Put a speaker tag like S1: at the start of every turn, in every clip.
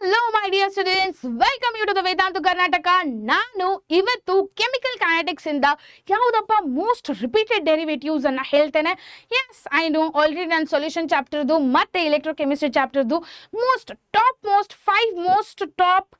S1: Hello my dear students, welcome you to the Vedantu Karnataka. ನಾನು ಇವತ್ತು chemical kinetics ಇಂದ ಯಾವುದಪ್ಪ ಮೋಸ್ಟ್ ರಿಪೀಟೆಡ್ ಡೆರಿವೇಟಿವ್ಸ್ ಅನ್ನ ಹೇಳ್ತೇನೆ. ಎಸ್ ಐ ನೋ ಆಲ್ರೆಡಿ ನಾನು ಸೊಲ್ಯೂಷನ್ ಚಾಪ್ಟರ್ದು ಮತ್ತೆ ಎಲೆಕ್ಟ್ರೋಕೆಮಿಸ್ಟ್ರಿ ಚಾಪ್ಟರ್ದು ಮೋಸ್ಟ್ 5 ಟಾಪ್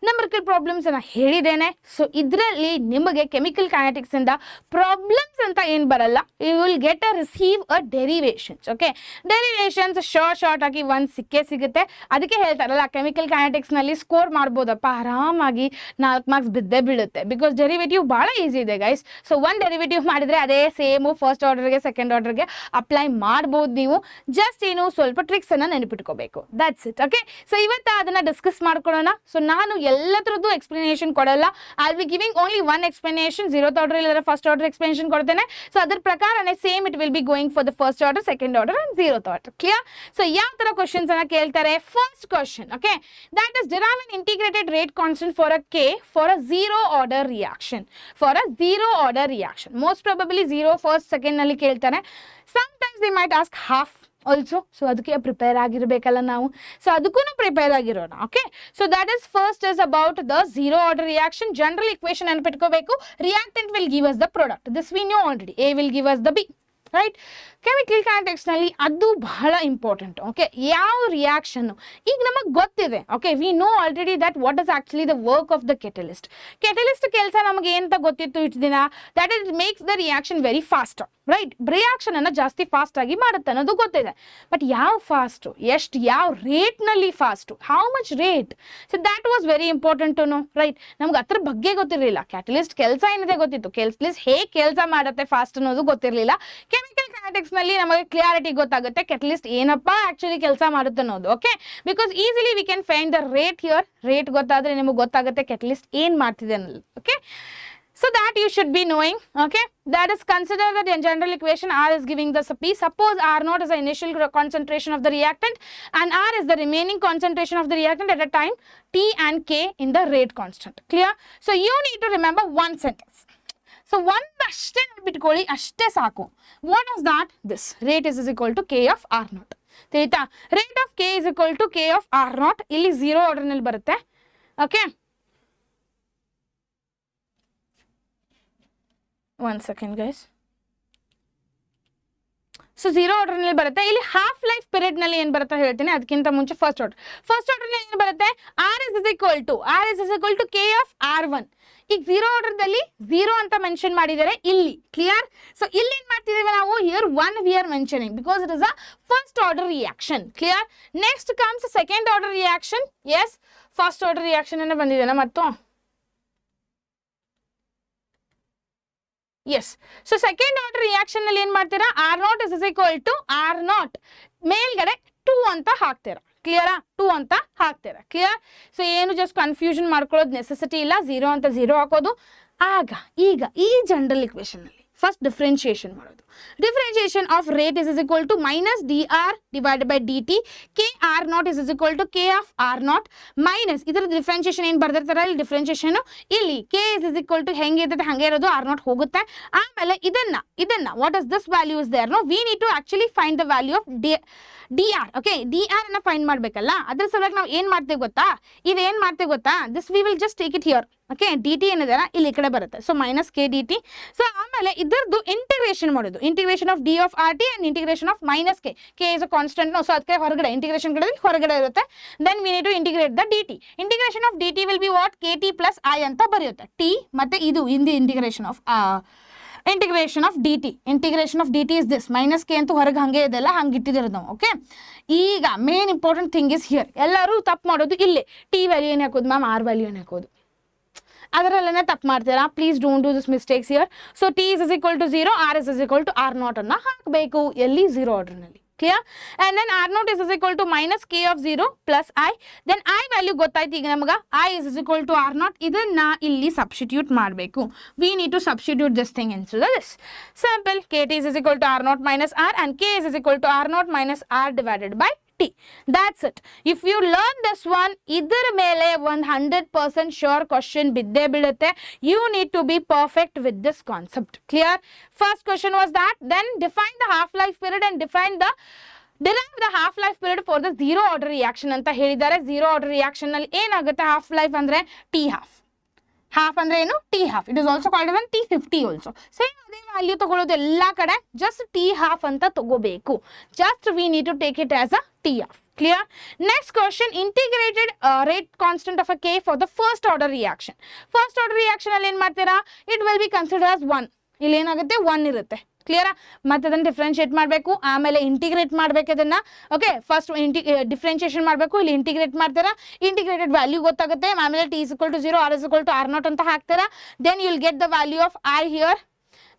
S1: ನಂಬರಿಕಲ್ ಪ್ರಾಬ್ಲಮ್ಸ್ ಅನ್ನ ಹೇಳಿದ್ದೇನೆ. ಸೊ ಇದರಲ್ಲಿ ನಿಮಗೆ ಕೆಮಿಕಲ್ ಕೈನೆಟಿಕ್ಸ್ ಇಂದ ಪ್ರಾಬ್ಲಮ್ಸ್ ಅಂತ ಏನು ಬರಲ್ಲ, you will get a receive a derivations. Okay, derivations short ಆಗಿ ಒಂದು ಸಿಗುತ್ತೆ. ಅದಕ್ಕೆ ಹೇಳ್ತಾರಲ್ಲ ಕೆಮಿಕಲ್ ಕೈನೆಟಿಕ್ಸ್ ನಲ್ಲಿ ಸ್ಕೋರ್ ಮಾಡ್ಬೋದಪ್ಪ ಆರಾಮಾಗಿ 4 ಮಾರ್ಕ್ಸ್ ಬಿದ್ದೇ ಬೀಳುತ್ತೆ. ಬಿಕಾಸ್ ಡೆರಿವೇಟಿವ್ ಭಾಳ ಈಸಿ ಇದೆ ಗೈಸ್. ಸೊ ಒಂದು ಡೆರಿವೇಟಿವ್ ಮಾಡಿದ್ರೆ ಅದೇ ಸೇಮು ಫಸ್ಟ್ ಆರ್ಡರ್ಗೆ ಸೆಕೆಂಡ್ ಆರ್ಡರ್ಗೆ ಅಪ್ಲೈ ಮಾಡ್ಬೋದು ನೀವು. ಜಸ್ಟ್ ಏನು ಸ್ವಲ್ಪ ಟ್ರಿಕ್ಸ್ ಅನ್ನ ನೆನಪಿಟ್ಕೋಬೇಕು, ದಟ್ಸ್ ಇಟ್. ಓಕೆ, ಸೊ ಇವತ್ತು ಅದನ್ನ ಡಿಸ್ಕಸ್ ಮಾಡ್ಕೊಳ್ಳೋಣ. ಸೊ ನಾನು ಎಲ್ಲತ್ರದ್ದು ಎಕ್ಸ್ಪ್ಲನೇಷನ್ ಕೊಡಲ್ಲ, I be giving only one explanation. 0th order ಇಲ್ಲ ಫಸ್ಟ್ ಆರ್ಡರ್ ಎಕ್ಸ್ಪ್ಲನೇಷನ್ ಕೊಡ್ತೇನೆ. ಸೊ ಅದ್ರ ಪ್ರಕಾರನೇ same it will be going for the first order, second order and 0th order. Clear? So ಯಾವ ತರ ಕ್ವಶನ್ಸ್ ಅನ್ನ ಕೇಳ್ತಾರೆ? First question, okay, that is derive an integrated rate constant for a K for a zero order reaction. For a zero order reaction, most probably 0 first second ನಲ್ಲಿ ಕೇಳ್ತಾರೆ. Sometimes they might ask half also. So ಅದಕ್ಕೆ prepare ಆಗಿರಬೇಕಲ್ಲ ನಾವು. So ಅದಕ್ಕೂ prepare ಆಗಿರೋಣ. Okay, so that is first is about the zero order reaction. General equation ನೆನಪಿಟ್ಕೋಬೇಕು. Reactant will give us the product, this we know already. A will give us the B, right? Chemical ಕೈನೆಟಿಕ್ಸ್ನಲ್ಲಿ ಅದು ಬಹಳ important. Okay, ಯಾವ ರಿಯಾಕ್ಷನ್ನು ಈಗ ನಮಗೆ ಗೊತ್ತಿದೆ. Okay, we know already that what is actually the work of the catalyst. Catalyst ಕೆಲಸ ನಮಗೆ ಏನಂತ ಗೊತ್ತಿತ್ತು ಇಷ್ಟು ದಿನ? That it makes the reaction very fast, right? Reaction ಅನ್ನು ಜಾಸ್ತಿ ಫಾಸ್ಟ್ ಆಗಿ ಮಾಡುತ್ತೆ ಅನ್ನೋದು ಗೊತ್ತಿದೆ. ಬಟ್ ಯಾವ ಫಾಸ್ಟು, ಎಷ್ಟು, ಯಾವ ರೇಟ್ನಲ್ಲಿ fast, how much rate? So that was very important to know, right? ನಮ್ಗೆ ಅದ್ರ ಬಗ್ಗೆ ಗೊತ್ತಿರಲಿಲ್ಲ. ಕ್ಯಾಟಲಿಸ್ಟ್ ಕೆಲಸ ಏನಿದೆ ಗೊತ್ತಿತ್ತು, ಕೆಟಲಿಸ್ಟ್ ಹೇಗೆ ಕೆಲಸ ಮಾಡುತ್ತೆ ಫಾಸ್ಟ್ ಅನ್ನೋದು ಗೊತ್ತಿರಲಿಲ್ಲ. ಕೆಮಿಕಲ್ ಕೈನೆಟಿಕ್ಸ್ ನಲ್ಲಿ ನಮಗೆ ಕ್ಲಿಯಾರಿಟಿ ಗೊತ್ತಾಗುತ್ತೆ ಕೆಟಲಿಸ್ಟ್ ಏನಪ್ಪಾ ಆಕ್ಚುಲಿ ಕೆಲಸ ಮಾಡುತ್ತೆ ಅನ್ನೋದು. Okay, because easily we can find the rate here. Rate ಗೊತ್ತಾದ್ರೆ ನಿಮಗೆ ಗೊತ್ತಾಗುತ್ತೆ ಕೆಟಲಿಸ್ಟ್ ಏನ್ ಮಾಡ್ತಿದೆ ಅನ್ನೋದು. Okay, so that you should be knowing. Okay, that is considered that in general equation R is giving the P. Suppose R0 is the initial concentration of the reactant and R is the remaining concentration of the reactant at a time T and K in the rate constant. Clear? So you need to remember one sentence. So one ಅಷ್ಟೇ ನೆನಪಿಟ್ಕೊಳ್ಳಿ, ಅಷ್ಟೇ ಸಾಕು. What is that? This rate is equal to K of R0. ತಿಳಿತಾ? Rate of K is equal to K of R0. ಇಲ್ಲಿ 0 order ನಲ್ಲಿ ಬರುತ್ತೆ. Okay, one second guys. So 0 order ನಲ್ಲಿ ಬರುತ್ತೆ. ಇಲ್ಲಿ ಹಾಫ್ ಲೈಫ್ ಪೀರಿಯಡ್ ನಲ್ಲಿ ಏನ್ ಬರುತ್ತೆ ಹೇಳ್ತೀನಿ. ಅದಕ್ಕಿಂತ ಮುಂಚೆ ಫಸ್ಟ್ ಆರ್ಡರ್ ನಲ್ಲಿ ಏನ್ ಬರುತ್ತೆ? R is equal to K of R1. ಈಗ 0 ಆರ್ಡರ್ದಲ್ಲಿ 0 ಅಂತ ಮೆನ್ಷನ್ ಮಾಡಿದ್ದಾರೆ ಇಲ್ಲಿ. ಕ್ಲಿಯರ್? ಸೊ ಇಲ್ಲಿ ಏನ್ ಮಾಡ್ತಿದ್ದೇವೆ ನಾವು? Here 1 we are mentioning because it is a first order reaction. Clear? Next comes second order reaction. Yes, first order reaction ಅನ್ನ ಬಂದಿದೆ ಮತ್ತು ಎಸ್. ಸೊ ಸೆಕೆಂಡ್ ಆರ್ಡರ್ ರಿಯಾಕ್ಷನ್ ನಲ್ಲಿ ಏನ್ ಮಾಡ್ತೀರಾ? R0 is equal to R0 ಮೇಲ್ಗಡೆ 2 ಅಂತ ಹಾಕ್ತೀರಾ. ಕ್ಲಿಯರಾ? 2 ಅಂತ ಹಾಕ್ತೀರಾ. ಕ್ಲಿಯರ್? ಸೊ ಏನು ಜಸ್ಟ್ ಕನ್ಫ್ಯೂಷನ್ ಮಾಡ್ಕೊಳ್ಳೋದು ನೆಸೆಸಿಟಿ ಇಲ್ಲ. 0 ಅಂತ 0 ಹಾಕೋದು. ಈಗ ಈ ಜನರಲ್ ಇಕ್ವೇಶನ್ ನಲ್ಲಿ ಫಸ್ಟ್ ಡಿಫ್ರೆನ್ಶಿಯೇಷನ್ ಮಾಡೋದು. Differentiation of rate is equal to minus dr divided by dt. K R0 is equal to K of R0 minus ಇದರ ಡಿಫ್ರೆನ್ಶಿಯೇಷನ್ ಏನು ಬರ್ದಿರ್ತಾರ ಇಲ್ಲಿ ಡಿಫ್ರೆನ್ಶಿಯೇಷನ್ ಇಲ್ಲಿ K is equal to ಹೆಂಗಿರ್ತದೆ ಹಂಗೆ ಇರೋದು, R0 ಹೋಗುತ್ತೆ. ಆಮೇಲೆ ಇದನ್ನ what is this value is there? No, we need to actually find the value of dr. Okay, dr ಅನ್ನ ಫೈಂಡ್ ಮಾಡ್ಬೇಕಲ್ಲ. ಅದ್ರ ಸಲುವಾಗಿ ನಾವು ಏನ್ ಮಾಡ್ತೀವಿ ಗೊತ್ತಾ? This we will just take it here. Okay, D T ಏನಿದೆ ಇಲ್ಲಿ ಈ ಕಡೆ ಬರುತ್ತೆ. So minus K D T. So ಆಮೇಲೆ ಇದರದ್ದು ಇಂಟಿಗ್ರೇಷನ್ ಮಾಡೋದು. Integration of D of R T and integration of minus K. K is a constant. So ಅದಕ್ಕೆ ಹೊರಗಡೆ ಇಂಟಿಗ್ರೇಷನ್ ಹೊರಗಡೆ ಇರುತ್ತೆ. Then we need to integrate the D T. Integration of D T will be what? K T plus I ಅಂತ ಬರೆಯುತ್ತೆ. T ಮತ್ತೆ ಇದು ಇಂದಿ integration of dt. Integration of dt is this. Minus K ಅಂತೂ ಹೊರಗೆ ಹಂಗೆ ಇದೆಲ್ಲ ಹಂಗೆ ಇಟ್ಟಿದಿರೋದು ನಾವು. ಓಕೆ, ಈಗ main important thing is here. ಎಲ್ಲರೂ ತಪ್ಪು ಮಾಡೋದು ಇಲ್ಲಿ. ಟಿ ವ್ಯಾಲ್ಯೂ ಏನು ಹಾಕೋದು ಮ್ಯಾಮ್? ಆರ್ ವ್ಯಾಲ್ಯೂ ಏನು ಹಾಕೋದು? ಅದರಲ್ಲೇ ತಪ್ಪು ಮಾಡ್ತೀರಾ. Please don't do this mistakes here. So T is equal to 0, R is equal to R0 ಅನ್ನ ಹಾಕಬೇಕು ಎಲ್ಲಿ? 0 ಆರ್ಡರ್ನಲ್ಲಿ. Clear? And then R0 is equal to minus K of 0 plus I. Then I value ಗೊತ್ತಾಯ್ತು ಈಗ ನಮ್ಗೆ. I is equal to R0. ಇದನ್ನ ಇಲ್ಲಿ substitute ಮಾಡಬೇಕು. We need to substitute this thing into this. Simple. KT is equal to R0 minus R and K is equal to R0 minus R divided by T. That's it. If you learn this one, ಇದರ ಮೇಲೆ 100% sure question ಬಿದ್ದೇ ಬೀಳುತ್ತೆ. You need to be perfect with this concept. Clear? First question was that. Then define the half life period and define the derive the half life period for the zero order reaction ಅಂತ ಹೇಳಿದ್ದಾರೆ. Zero order reaction ನಲ್ಲಿ ಏನಾಗುತ್ತೆ, half life ಅಂದ್ರೆ T half. Half ಅಂದ್ರೆ ಏನು, T half. It is also called an T50 also. Same ಅದೇ value ತಗೊಳ್ಳೋದು ಎಲ್ಲ ಕಡೆ, ಜಸ್ಟ್ ಟಿ ಹಾಫ್ ಅಂತ ತಗೋಬೇಕು. Just we need to take it as a T half. Clear? Next question, integrated rate constant of a K for the first order reaction. First order reaction ಅಲ್ಲಿ ಏನು ಮಾಡ್ತೀರಾ, it will be considered as 1. ಇಲ್ಲಿ ಏನಾಗುತ್ತೆ, 1 ಇರುತ್ತೆ. ಕ್ಲಿಯರಾ? ಮತ್ತೆ ಅದನ್ನು differentiate ಮಾಡಬೇಕು, ಆಮೇಲೆ ಇಂಟಿಗ್ರೇಟ್ ಮಾಡಬೇಕು ಅದನ್ನ. ಓಕೆ, ಫಸ್ಟ್ ಡಿಫ್ರೆನ್ಶಿಯೇಷನ್ ಮಾಡಬೇಕು, ಇಲ್ಲಿ ಇಂಟಿಗ್ರೇಟ್ ಮಾಡ್ತೀರಾ, ಇಂಟಿಗ್ರೇಟೆಡ್ ವ್ಯಾಲ್ಯೂ ಗೊತ್ತಾಗುತ್ತೆ, ಆಮೇಲೆ T is equal to 0, R is equal to R0 ಅಂತ ಹಾಕ್ತೀರಾ. Then you will get the value of I here,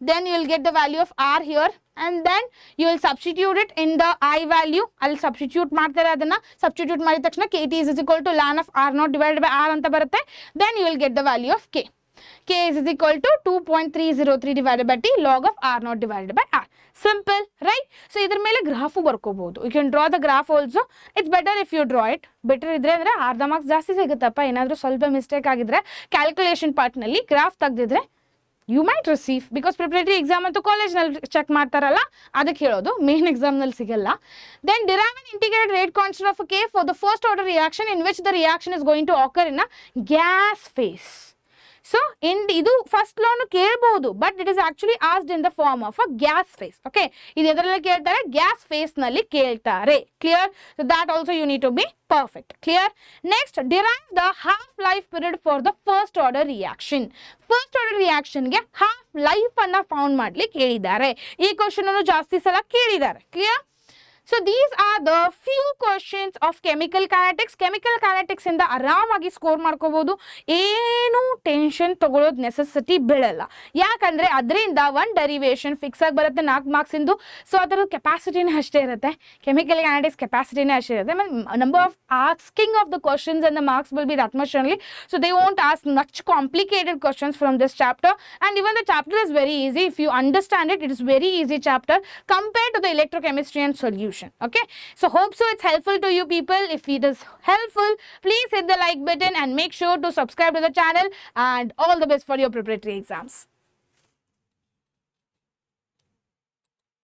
S1: then you will get the value of R here, and then you will substitute it in the I value. I'll substitute ಮಾಡ್ತಾರೆ ಅದನ್ನ. substitute ಮಾಡಿದ ತಕ್ಷಣ KT is equal to ln of R0 divided by R ಅಂತ ಬರುತ್ತೆ. then you will get the value of K. K is equal to 2.303 divided by T log of R0 divided by R. Simple, right? So ಇದರ ಮೇಲೆ graph ಬರ್ಕೋಬಹುದು. You can draw the graph also. It's better if you draw it. Better ಇದ್ರೆ ಅಂದ್ರೆ ಅರ್ಧ marks ಜಾಸ್ತಿ ಸಿಗುತ್ತಪ್ಪ. ಏನಾದರೂ ಸ್ವಲ್ಪ mistake ಆಗಿದ್ರೆ calculation ಪಾರ್ಟ್ನಲ್ಲಿ ಗ್ರಾಫ್ ತೆಗೆದಿದ್ರೆ you might receive, because preparatory exam ಅಂತೂ ಕಾಲೇಜ್ನಲ್ಲಿ ಚೆಕ್ ಮಾಡ್ತಾರಲ್ಲ, ಅದಕ್ಕೆ ಹೇಳೋದು, ಮೇನ್ ಎಕ್ಸಾಮ್ನಲ್ಲಿ ಸಿಗಲ್ಲ. Then derive and integrate rate constant of K for the first order reaction in which the reaction is going to occur in a gas phase. So ಇದು first ಲಾನು ಕೇಳಬಹುದು, but it is actually asked in the form of a gas phase. Okay, ಇದು ಎದರಲ್ಲಿ ಕೇಳ್ತಾರೆ, gas face ನಲ್ಲಿ ಕೇಳ್ತಾರೆ. Clear? So that also you need to be perfect. Clear? Next, derive the half life period for the first order reaction. First order ರಿಯಾಕ್ಷನ್ಗೆ half life ಅನ್ನ found ಮಾಡ್ಲಿಕ್ಕೆ ಹೇಳಿದ್ದಾರೆ. ಈ ಕ್ವಶನ್ ಅನ್ನು ಜಾಸ್ತಿ ಸಲ ಕೇಳಿದ್ದಾರೆ. Clear? So these are the few questions of chemical kinetics. Chemical kinetics ಇಂದ ಆರಾಮಾಗಿ ಸ್ಕೋರ್ ಮಾಡ್ಕೋಬಹುದು, ಏನು ಟೆನ್ಷನ್ ತಗೊಳ್ಳೋದು ನೆಸೆಸಿಟಿ ಬೀಳಲ್ಲ. ಯಾಕಂದ್ರೆ ಅದರಿಂದ ಒನ್ ಡೆರಿವೇಶನ್ ಫಿಕ್ಸ್ ಆಗಿ ಬರುತ್ತೆ 4 ಮಾರ್ಕ್ಸ್ ಇಂದು. ಸೊ ಅದರ ಕೆಪಾಸಿಟಿನೇ ಅಷ್ಟೇ ಇರುತ್ತೆ, ಕೆಮಿಕಲ್ ಕೈನೆಟಿಕ್ಸ್ ಕೆಪಾಸಿಟಿನೇ ಅಷ್ಟೇ ಇರುತ್ತೆ. Number of asking of the questions and the marks will be that much only. So they won't ask much complicated questions from this chapter, and even the chapter is very easy. If you understand it, it is very easy chapter compared to the electrochemistry and solution. Okay, so hope so it's helpful to you people. If it is helpful, please hit the like button and make sure to subscribe to the channel, and all the best for your preparatory exams.